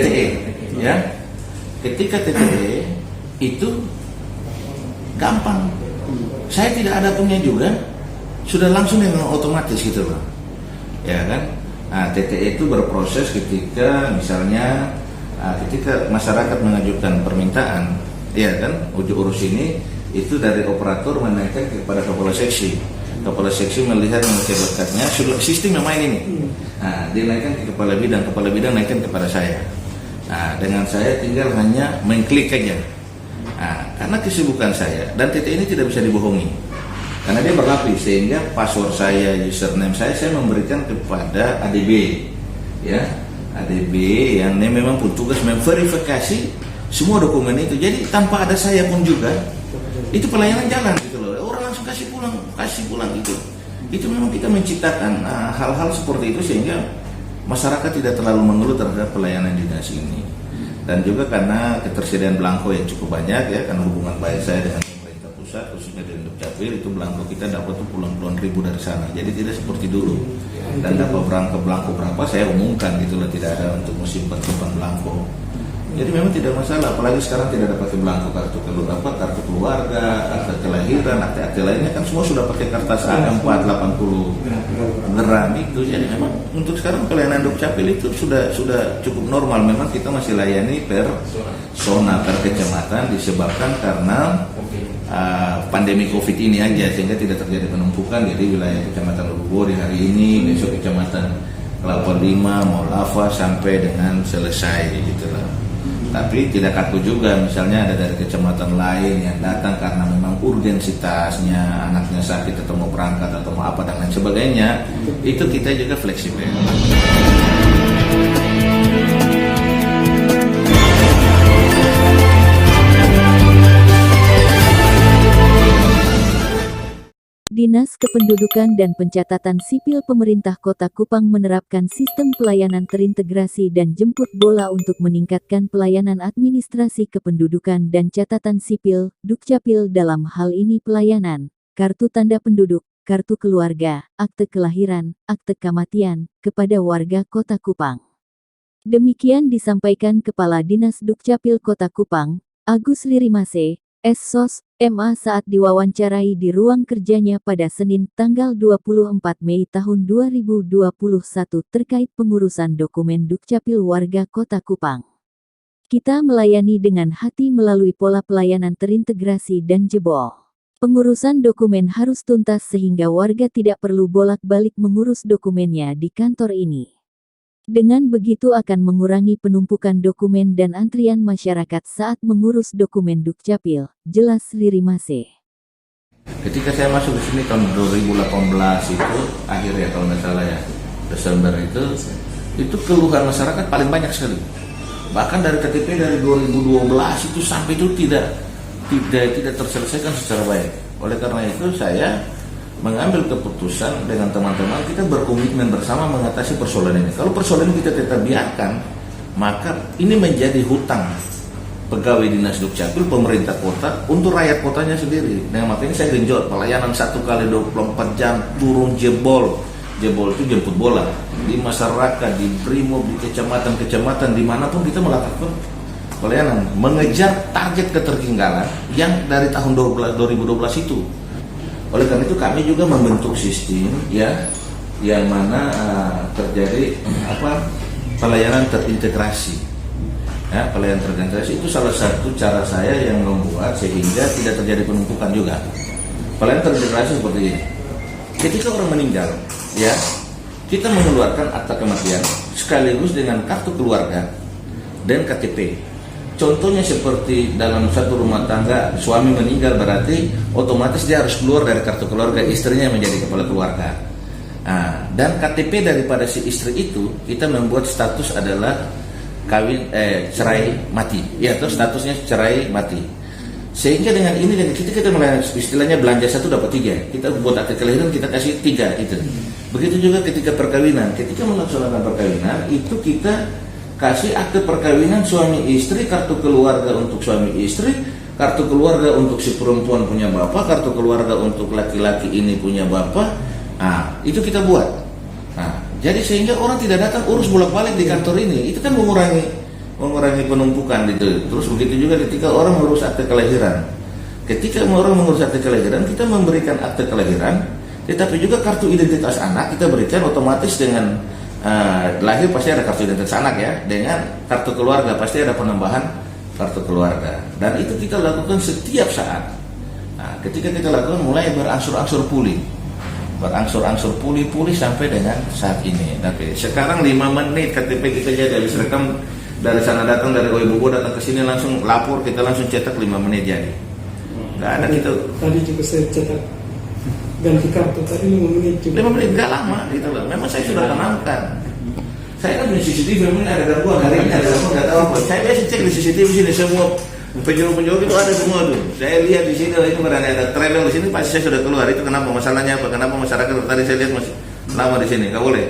TTE, ya. Ketika TTE itu gampang. Saya tidak ada punya juga, sudah langsung dengan otomatis gitu loh. Ya kan? Nah, TTE itu berproses ketika misalnya ketika masyarakat mengajukan permintaan, ya kan, uji urus ini itu dari operator menaikkan kepada kepala seksi. Kepala seksi melihat mengecek lekatnya, sistem yang main ini. Nah, dinaikkan ke kepala bidang naikkan kepada saya. Nah, dengan saya tinggal hanya mengklik aja. Nah, karena kesibukan saya dan TTE ini tidak bisa dibohongi. Karena dia berlapis, sehingga password saya, username saya memberikan kepada ADB, ya, ADB yang memang bertugas memverifikasi semua dokumen itu. Jadi tanpa ada saya pun juga, itu pelayanan jalan gitu loh. Orang langsung kasih pulang gitu. Itu memang kita menciptakan hal-hal seperti itu sehingga masyarakat tidak terlalu mengeluh terhadap pelayanan dinas ini. Dan juga karena ketersediaan belangko yang cukup banyak, ya, karena hubungan baik saya dengan pemerintah pusat, khususnya di Dukcapil, itu belangko kita dapat tuh puluhan ribu dari sana. Jadi tidak seperti dulu. Dan dapat belangko berapa saya umumkan gitu loh, tidak ada untuk simpan belangko. Jadi memang tidak masalah, apalagi sekarang tidak ada pakai belangko kartu keluarga, akte kelahiran, akte lainnya kan semua sudah pakai kertas A4 80 gram itu. Jadi memang untuk sekarang pelayanan Dukcapil itu sudah cukup normal. Memang kita masih layani per zona, per kecamatan disebabkan karena pandemi COVID ini aja, sehingga tidak terjadi penumpukan. Jadi wilayah kecamatan Lubuk di hari ini, besok kecamatan Kelapa Lima, Molava sampai dengan selesai gitu lah. Tapi tidak kaku juga, misalnya ada dari kecamatan lain yang datang karena memang urgensitasnya, anaknya sakit atau mau berangkat atau mau apa dan lain sebagainya, itu kita juga fleksibel. Dinas Kependudukan dan Pencatatan Sipil Pemerintah Kota Kupang menerapkan sistem pelayanan terintegrasi dan jemput bola untuk meningkatkan pelayanan administrasi kependudukan dan catatan sipil, Dukcapil dalam hal ini pelayanan, kartu tanda penduduk, kartu keluarga, akte kelahiran, akte kematian, kepada warga Kota Kupang. Demikian disampaikan Kepala Dinas Dukcapil Kota Kupang, Agus Lirimase, SSOS, MA saat diwawancarai di ruang kerjanya pada Senin tanggal 24 Mei tahun 2021 terkait pengurusan dokumen Dukcapil warga Kota Kupang. Kita melayani dengan hati melalui pola pelayanan terintegrasi dan jebol. Pengurusan dokumen harus tuntas sehingga warga tidak perlu bolak-balik mengurus dokumennya di kantor ini. Dengan begitu akan mengurangi penumpukan dokumen dan antrian masyarakat saat mengurus dokumen Dukcapil, jelas Lirimase. Ketika saya masuk ke sini tahun 2018 itu, akhir ya kalau nggak salah ya, Desember itu keluhan masyarakat paling banyak sekali. Bahkan dari KTP dari 2012 itu sampai itu tidak terselesaikan secara baik. Oleh karena itu saya mengambil keputusan dengan teman-teman, kita berkomitmen bersama mengatasi persoalan ini. Kalau persoalan ini kita tetap biarkan, maka ini menjadi hutang pegawai dinas Dukcapil, pemerintah kota, untuk rakyat kotanya sendiri. Dengan makanya saya genjot pelayanan 1 kali 24 jam, turun jebol itu jemput bola di masyarakat, di brimob, di kecamatan-kecamatan, dimanapun kita melakukan pelayanan, mengejar target ketertinggalan yang dari tahun 2012 itu. Oleh karena itu kami juga membentuk sistem, ya, yang mana terjadi pelayanan terintegrasi. Ya, pelayanan terintegrasi itu salah satu cara saya yang membuat sehingga tidak terjadi penumpukan juga. Pelayanan terintegrasi seperti ini. Ketika orang meninggal, ya, kita mengeluarkan akta kematian sekaligus dengan kartu keluarga dan KTP. Contohnya seperti dalam satu rumah tangga, suami meninggal berarti otomatis dia harus keluar dari kartu keluarga, istrinya menjadi kepala keluarga. Nah, dan KTP daripada si istri itu kita membuat status adalah cerai mati, ya, atau statusnya cerai mati. Sehingga dengan ini kita melayani, istilahnya belanja 1 dapat 3. Kita buat akte kelahiran kita kasih 3 itu. Begitu juga ketika perkawinan, ketika melaksanakan perkawinan itu kita kasih akte perkawinan suami istri, kartu keluarga untuk suami istri, kartu keluarga untuk si perempuan punya bapak, kartu keluarga untuk laki-laki ini punya bapak. Nah, itu kita buat. Nah, jadi sehingga orang tidak datang urus bolak-balik di kantor ini. Itu kan mengurangi mengurangi penumpukan gitu. Terus begitu juga ketika orang mengurus akte kelahiran. Ketika orang mengurus akte kelahiran, kita memberikan akte kelahiran, tetapi juga kartu identitas anak kita berikan otomatis dengan lahir pasti ada kartu identitas anak ya, dengan kartu keluarga pasti ada penambahan kartu keluarga. Dan itu kita lakukan setiap saat. Nah, ketika kita lakukan mulai berangsur-angsur pulih. Berangsur-angsur pulih sampai dengan saat ini. Tapi sekarang 5 menit KTP kita jadi habis rekam, dari sana datang, dari Oibubo datang ke sini langsung lapor, kita langsung cetak 5 menit jadi. Nggak ada gitu. Tadi juga saya cetak ganti kartu tadi 5 menit juga. 5 menit nggak lama gitu loh. Memang saya sudah tanamkan. Saya kan punya CCTV, memang ada gangguan hari ini, ada gangguan nggak tahu apa. Saya biasa cek di CCTV sini semua penjual-penjual itu ada semua tuh. Saya lihat di sini itu karena ada travel di sini pasti saya sudah keluar. Itu kenapa masalahnya apa? Kenapa masyarakat tadi saya lihat masih lama di sini? Nggak boleh.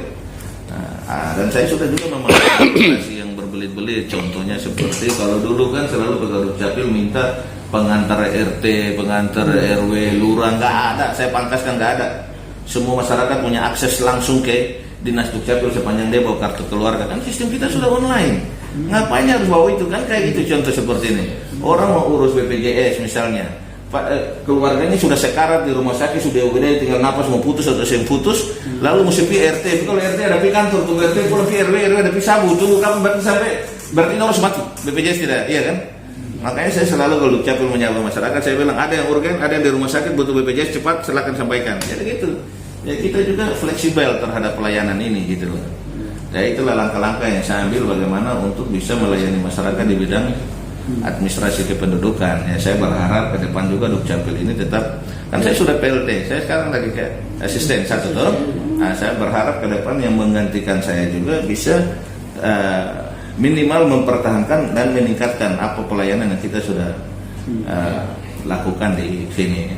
Nah, dan saya sudah juga memakai aplikasi yang berbelit-belit. Contohnya seperti kalau dulu kan selalu pegawai Dukcapil minta pengantar RT, pengantar RW, lurah, nggak ada. Saya pangkaskan nggak ada. Semua masyarakat punya akses langsung ke Dinas Dukcapil sepanjang dia bawa kartu keluarga. Kan sistem kita sudah online. Ngapain harus bawa itu kan kayak gitu contoh seperti ini. Orang mau urus BPJS misalnya, keluarganya sudah sekarat di rumah sakit, sudah UGD, tinggal napas mau putus atau yang putus, lalu mesti pi RT. Kalau RT ada pi kantor, tunggu RT pulang pi RW ada pi sabu, tunggu kamu berarti sampai berarti harus mati. BPJS tidak, iya kan? Makanya saya selalu kalau Dukcapil menyapa masyarakat, saya bilang ada yang urgen, ada yang di rumah sakit butuh BPJS cepat, silakan sampaikan. Jadi gitu. Ya kita juga fleksibel terhadap pelayanan ini gitu loh. Ya itulah langkah-langkah yang saya ambil bagaimana untuk bisa melayani masyarakat di bidang administrasi kependudukan. Ya saya berharap ke depan juga Dukcapil ini tetap, kan saya sudah PLT, saya sekarang lagi ke asisten satu tahun. Nah, saya berharap ke depan yang menggantikan saya juga bisa minimal mempertahankan dan meningkatkan apa pelayanan yang kita sudah lakukan di sini.